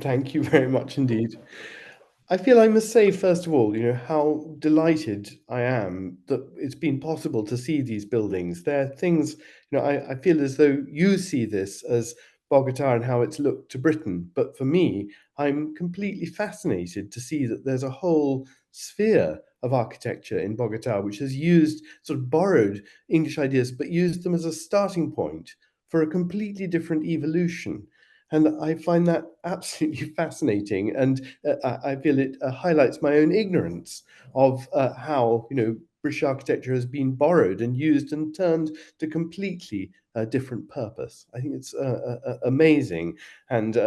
Thank you very much indeed. I feel I must say, first of all, how delighted I am that it's been possible to see these buildings. They're things, I feel as though you see this as Bogota and how it's looked to Britain. But for me, I'm completely fascinated to see that there's a whole sphere of architecture in Bogota which has used, sort of borrowed English ideas, but used them as a starting point for a completely different evolution. And I find that absolutely fascinating. And I feel it highlights my own ignorance of how, British architecture has been borrowed and used and turned to completely different purpose. I think it's amazing and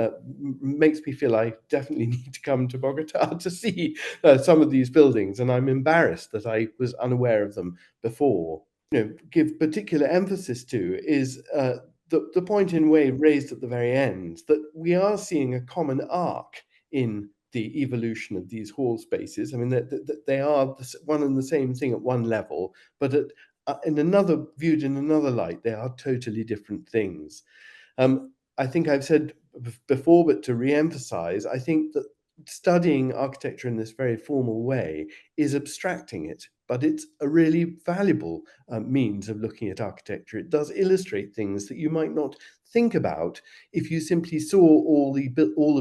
makes me feel I definitely need to come to Bogota to see some of these buildings. And I'm embarrassed that I was unaware of them before. Give particular emphasis to is the point in way raised at the very end, that we are seeing a common arc in the evolution of these hall spaces. I mean, they are one and the same thing at one level, but in another, viewed in another light, they are totally different things. I think I've said before, but to re-emphasize, I think that studying architecture in this very formal way is abstracting it, but it's a really valuable means of looking at architecture. It does illustrate things that you might not think about if you simply saw all the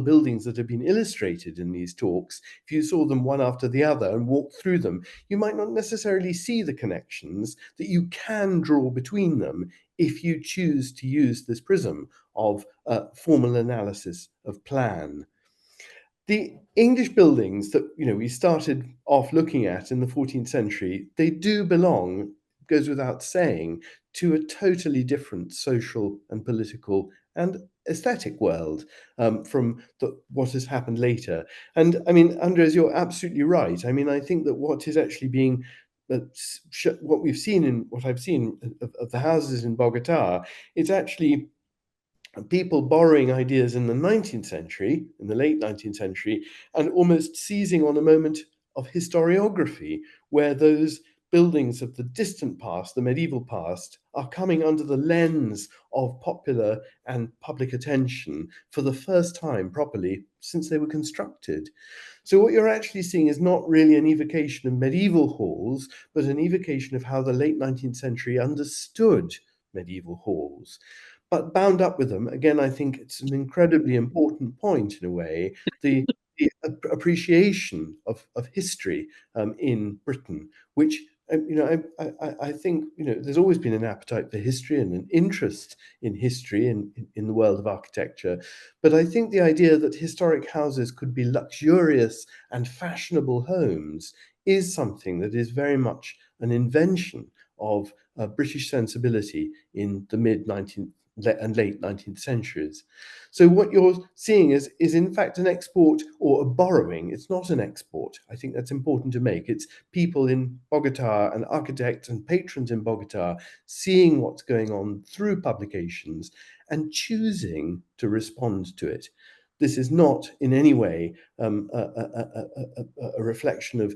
buildings that have been illustrated in these talks. If you saw them one after the other and walked through them, you might not necessarily see the connections that you can draw between them if you choose to use this prism of formal analysis of plan. The English buildings that we started off looking at in the 14th century, they do belong, goes without saying, to a totally different social and political and aesthetic world from what has happened later. And I mean, Andres, you're absolutely right. I mean, I think that what is actually being what we've seen in what I've seen of the houses in Bogota, it's actually people borrowing ideas in the 19th century, in the late 19th century, and almost seizing on a moment of historiography where those buildings of the distant past, the medieval past, are coming under the lens of popular and public attention for the first time properly since they were constructed. So what you're actually seeing is not really an evocation of medieval halls, but an evocation of how the late 19th century understood medieval halls. But bound up with them, again, I think it's an incredibly important point in a way, the appreciation of history in Britain, which I think there's always been an appetite for history and an interest in history in the world of architecture. But I think the idea that historic houses could be luxurious and fashionable homes is something that is very much an invention of British sensibility in the mid 19th and late 19th centuries. So what you're seeing is in fact an export or a borrowing. It's not an export. I think that's important to make. It's people in Bogota and architects and patrons in Bogota seeing what's going on through publications and choosing to respond to it. This is not in any way a reflection of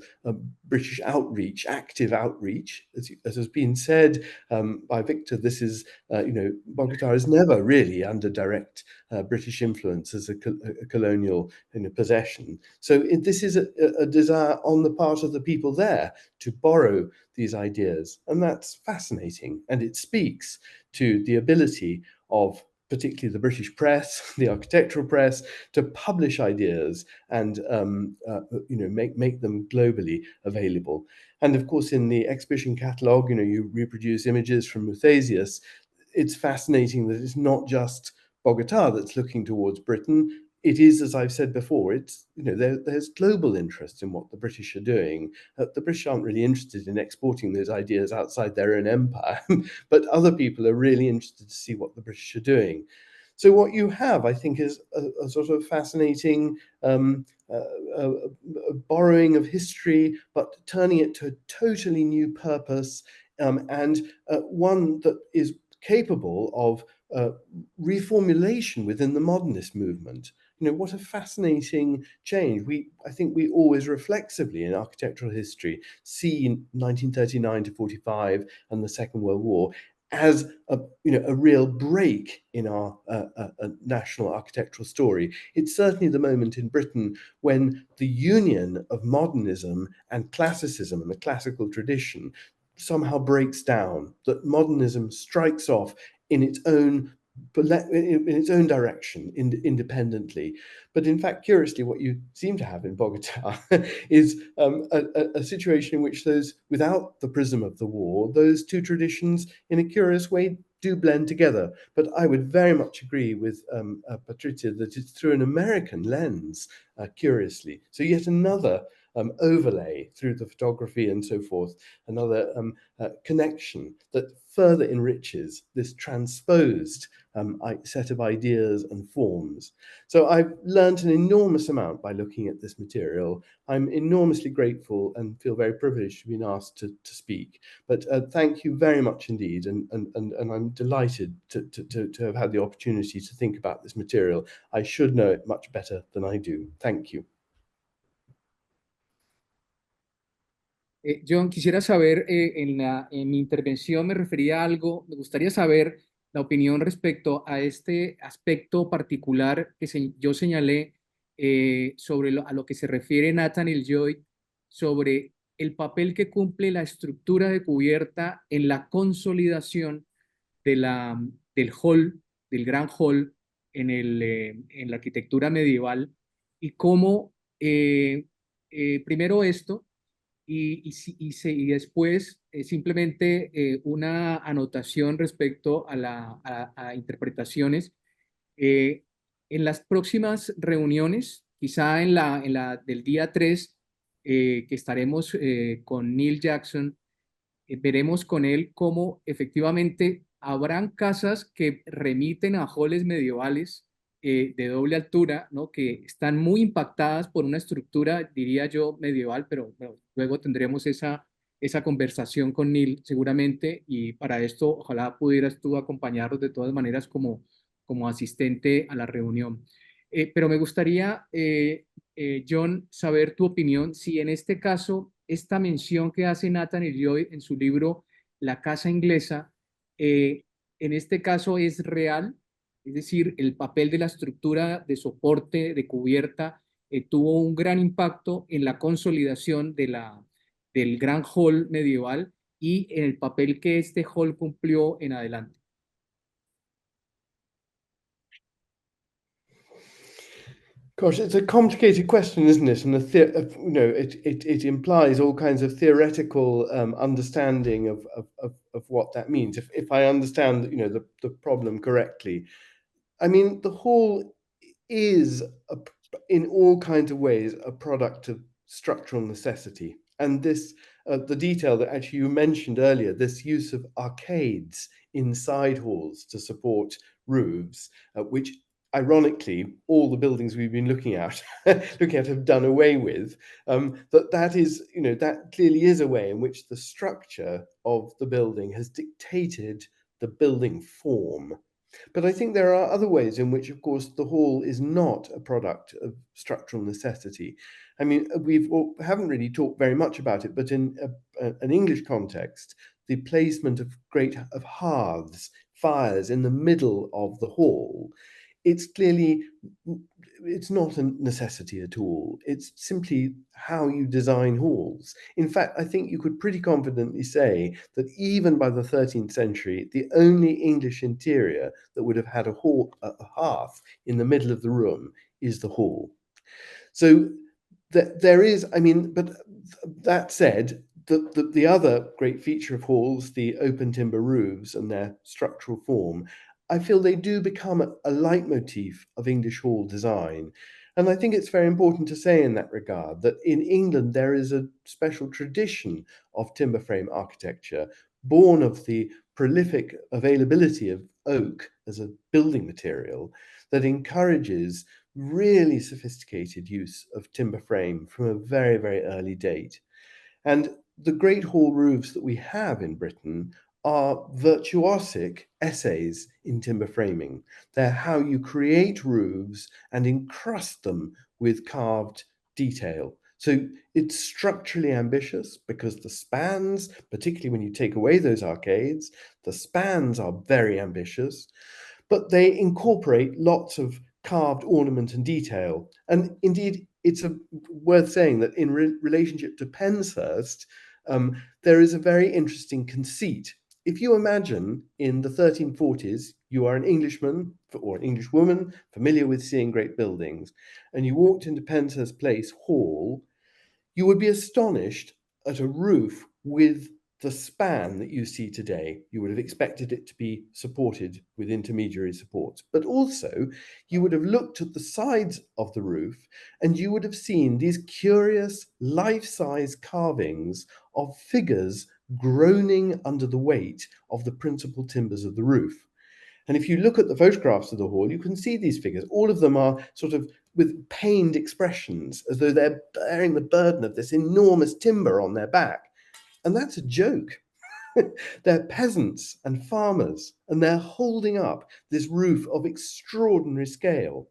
British outreach, active outreach. As has been said by Victor, this is, Bogota is never really under direct British influence as a colonial possession. So this is a desire on the part of the people there to borrow these ideas. And that's fascinating. And it speaks to the ability of particularly the British press, the architectural press, to publish ideas and make them globally available. And of course, in the exhibition catalogue, you reproduce images from Muthesius. It's fascinating that it's not just Bogota that's looking towards Britain. It is, as I've said before, it's there's global interest in what the British are doing. The British aren't really interested in exporting those ideas outside their own empire, but other people are really interested to see what the British are doing. So what you have, I think, is a sort of fascinating borrowing of history, but turning it to a totally new purpose, and one that is capable of reformulation within the modernist movement. What a fascinating change. I think we always reflexively in architectural history see 1939 to 45 and the Second World War as a real break in our national architectural story. It's certainly the moment in Britain when the union of modernism and classicism and the classical tradition somehow breaks down, that modernism strikes off in its own direction independently. But in fact, curiously, what you seem to have in Bogota is a situation in which those, without the prism of the war, those two traditions in a curious way do blend together. But I would very much agree with Patricia that it's through an American lens, curiously. So yet another overlay through the photography and so forth, another connection that further enriches this transposed set of ideas and forms. So I've learned an enormous amount by looking at this material. I'm enormously grateful and feel very privileged to be asked to speak. But thank you very much indeed, and I'm delighted to have had the opportunity to think about this material. I should know it much better than I do. Thank you. John, quisiera saber, en mi intervención me refería a algo, me gustaría saber la opinión respecto a este aspecto particular que yo señalé sobre a lo que se refiere Nathaniel Joy, sobre el papel que cumple la estructura de cubierta en la consolidación de del hall, del gran hall en la arquitectura medieval, y cómo primero esto y después simplemente una anotación respecto a, a interpretaciones. Eh, en las próximas reuniones, quizá en la del día 3, que estaremos con Neil Jackson, veremos con él cómo efectivamente habrán casas que remiten a halls medievales de doble altura, ¿no? Que están muy impactadas por una estructura, diría yo, medieval, pero bueno, luego tendremos esa conversación con Neil seguramente, y para esto ojalá pudieras tú acompañarnos de todas maneras como asistente a la reunión. Pero me gustaría, John, saber tu opinión, si en este caso, esta mención que hace Nathan Elioy en su libro La Casa Inglesa, en este caso es real, es decir, el papel de la estructura de soporte, de cubierta, tuvo un gran impacto en la consolidación del gran hall medieval y en el papel que este hall cumplió en adelante. Gosh, it's a complicated question, isn't it? And it implies all kinds of theoretical understanding of what that means. If I understand, the problem correctly, I mean, the hall is, in all kinds of ways, a product of structural necessity. And this, the detail that actually you mentioned earlier, this use of arcades inside halls to support roofs, which ironically all the buildings we've been looking at have done away with. That clearly is a way in which the structure of the building has dictated the building form. But I think there are other ways in which, of course, the hall is not a product of structural necessity. I mean, haven't really talked very much about it, but in an English context, the placement of hearths, fires in the middle of the hall, it's clearly, it's not a necessity at all. It's simply how you design halls. In fact, I think you could pretty confidently say that even by the 13th century, the only English interior that would have had a hearth in the middle of the room is the hall. So there is, I mean, but that said, the other great feature of halls, the open timber roofs and their structural form, I feel they do become a leitmotif of English hall design. And I think it's very important to say in that regard that in England there is a special tradition of timber frame architecture born of the prolific availability of oak as a building material that encourages really sophisticated use of timber frame from a very, very early date. And the great hall roofs that we have in Britain are virtuosic essays in timber framing. They're how you create roofs and encrust them with carved detail. So it's structurally ambitious because the spans, particularly when you take away those arcades, the spans are very ambitious, but they incorporate lots of carved ornament and detail. And indeed, it's worth saying that in relationship to Penshurst, there is a very interesting conceit. If you imagine in the 1340s, you are an Englishman or an Englishwoman familiar with seeing great buildings, and you walked into Penshurst Place Hall, you would be astonished at a roof with the span that you see today. You would have expected it to be supported with intermediary supports, but also you would have looked at the sides of the roof and you would have seen these curious life-size carvings of figures groaning under the weight of the principal timbers of the roof. And if you look at the photographs of the hall, you can see these figures. All of them are sort of with pained expressions, as though they're bearing the burden of this enormous timber on their back. And that's a joke. They're peasants and farmers, and they're holding up this roof of extraordinary scale.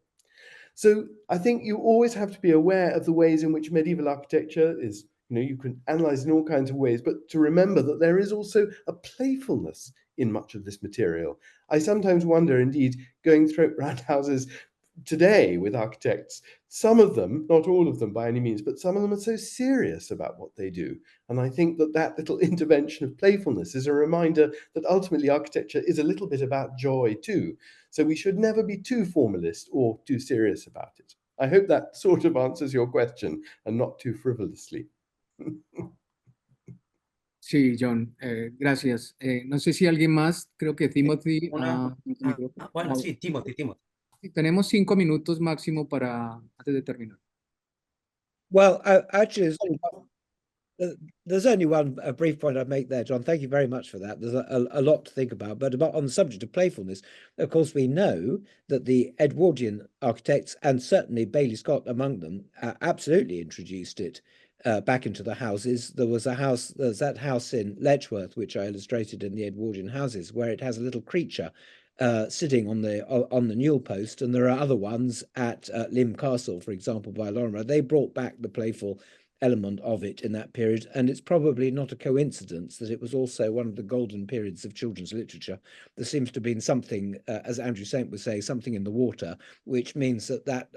So I think you always have to be aware of the ways in which medieval architecture is, you can analyze in all kinds of ways, but to remember that there is also a playfulness in much of this material. I sometimes wonder, indeed, going through around houses today with architects, some of them, not all of them by any means, but some of them are so serious about what they do. And I think that that little intervention of playfulness is a reminder that ultimately architecture is a little bit about joy too. So we should never be too formalist or too serious about it. I hope that sort of answers your question and not too frivolously. Sí, John, gracias. No sé si alguien más, creo que Timothy Una, bueno, no, sí, Timothy. sí, tenemos 5 minutos máximo para antes de terminar. Well, actually, there's only one brief point I'd make there, John. Thank you very much for that. There's a lot to think about. But on the subject of playfulness, of course, we know that the Edwardian architects, and certainly Bailey Scott among them, absolutely introduced it back into the houses. There's that house in Letchworth, which I illustrated in the Edwardian houses, where it has a little creature sitting on the newel post, and there are other ones at Lymm Castle, for example, by Lorimer. They brought back the playful element of it in that period, and it's probably not a coincidence that it was also one of the golden periods of children's literature. There seems to have been something, as Andrew Saint would say, something in the water, which means that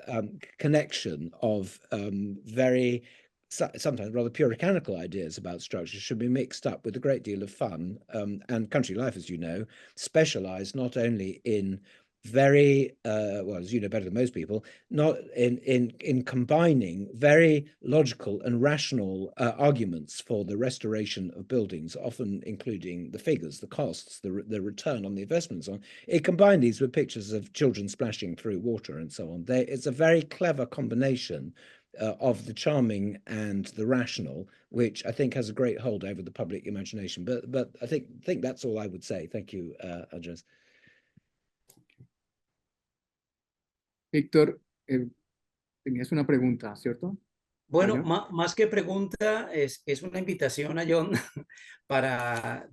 connection of very sometimes rather puritanical ideas about structure should be mixed up with a great deal of fun. And country life, as you know, specialized not only in very well, as you know better than most people, not in combining very logical and rational arguments for the restoration of buildings, often including the figures, the costs, the return on the investments on. It combined these with pictures of children splashing through water and so on. It's a very clever combination of the charming and the rational, which I think has a great hold over the public imagination. But I think that's all I would say. Thank you, Andres. Víctor, tenías una pregunta, ¿cierto? Bueno, más que pregunta, es una invitación a John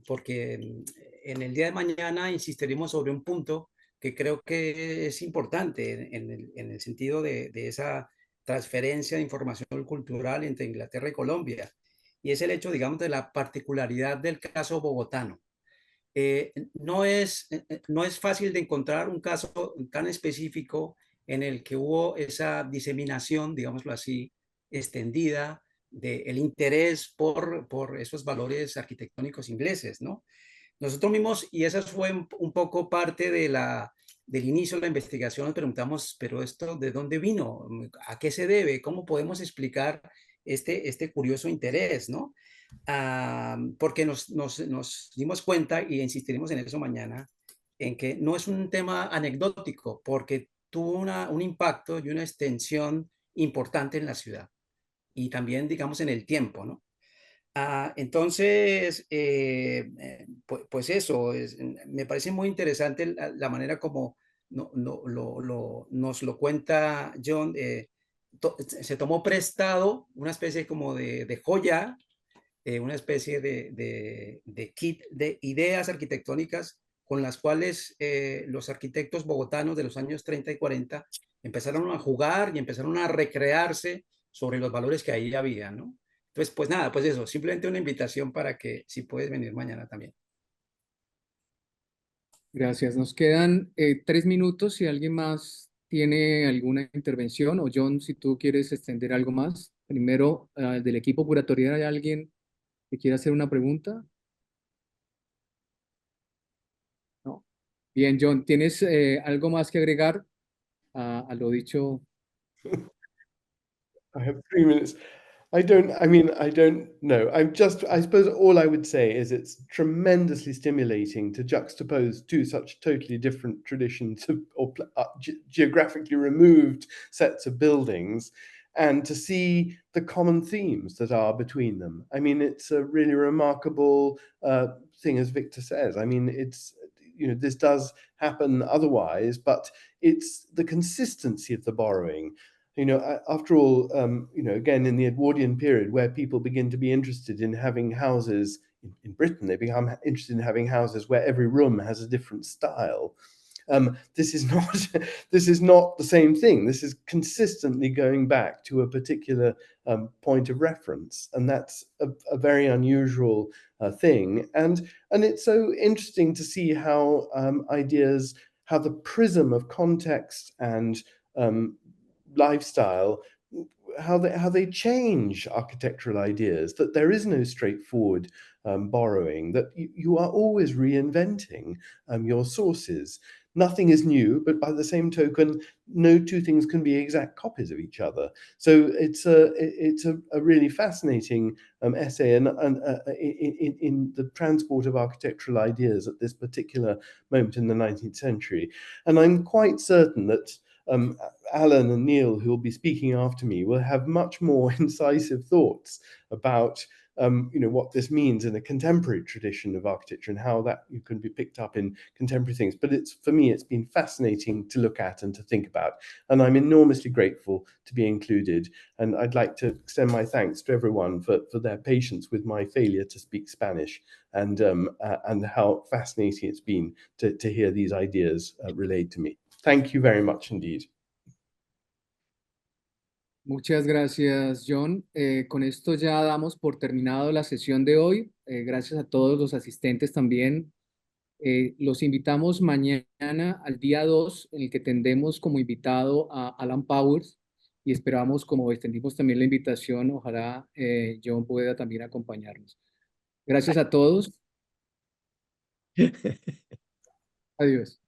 porque en el día de mañana insistiremos sobre un punto que creo que es importante en el sentido de esa transferencia de información cultural entre Inglaterra y Colombia. Y es el hecho, digamos, de la particularidad del caso bogotano. No es fácil de encontrar un caso tan específico en el que hubo esa diseminación, digámoslo así, extendida del interés por esos valores arquitectónicos ingleses, ¿no? Nosotros mismos, y esa fue un poco parte del inicio de la investigación, nos preguntamos, pero esto ¿de dónde vino? ¿A qué se debe? ¿Cómo podemos explicar este curioso interés, ¿no? Porque nos dimos cuenta, y insistiremos en eso mañana, en que no es un tema anecdótico, porque tuvo un impacto y una extensión importante en la ciudad y también, digamos, en el tiempo, ¿no? Entonces, pues eso, me parece muy interesante la manera como nos lo cuenta John. Se tomó prestado una especie como de joya, una especie de kit de ideas arquitectónicas con las cuales los arquitectos bogotanos de los años 30 y 40 empezaron a jugar y empezaron a recrearse sobre los valores que ahí había, ¿no? Entonces, pues nada, pues eso, simplemente una invitación para que si puedes venir mañana también. Gracias. Nos quedan 3 minutos. Si alguien más tiene alguna intervención, o John, si tú quieres extender algo más. Primero, del equipo curatorial, ¿hay alguien que quiera hacer una pregunta? No. Bien, John, ¿tienes algo más que agregar a lo dicho? I have 3 minutes. I don't know. I suppose all I would say is it's tremendously stimulating to juxtapose two such totally different traditions or geographically removed sets of buildings and to see the common themes that are between them. I mean, it's a really remarkable thing, as Victor says. I mean, this does happen otherwise, but it's the consistency of the borrowing. After all, again, in the Edwardian period, where people begin to be interested in having houses in Britain, they become interested in having houses where every room has a different style. This is not this is not the same thing. This is consistently going back to a particular point of reference, and that's a very unusual thing. And it's so interesting to see how how the prism of context and lifestyle, how they change architectural ideas, that there is no straightforward borrowing, that you are always reinventing your sources. Nothing is new, but by the same token, no two things can be exact copies of each other. So it's a really fascinating essay and in the transport of architectural ideas at this particular moment in the 19th century. And I'm quite certain that Alan and Neil, who will be speaking after me, will have much more incisive thoughts about what this means in a contemporary tradition of architecture and how that you can be picked up in contemporary things. But for me, it's been fascinating to look at and to think about. And I'm enormously grateful to be included. And I'd like to extend my thanks to everyone for their patience with my failure to speak Spanish and how fascinating it's been to hear these ideas relayed to me. Thank you very much indeed. Muchas gracias, John. Con esto ya damos por terminado la sesión de hoy. Gracias a todos los asistentes también. Los invitamos mañana al día 2, en el que tendremos como invitado a Alan Powers y esperamos, como extendimos también la invitación, ojalá John pueda también acompañarnos. Gracias a todos. Adiós.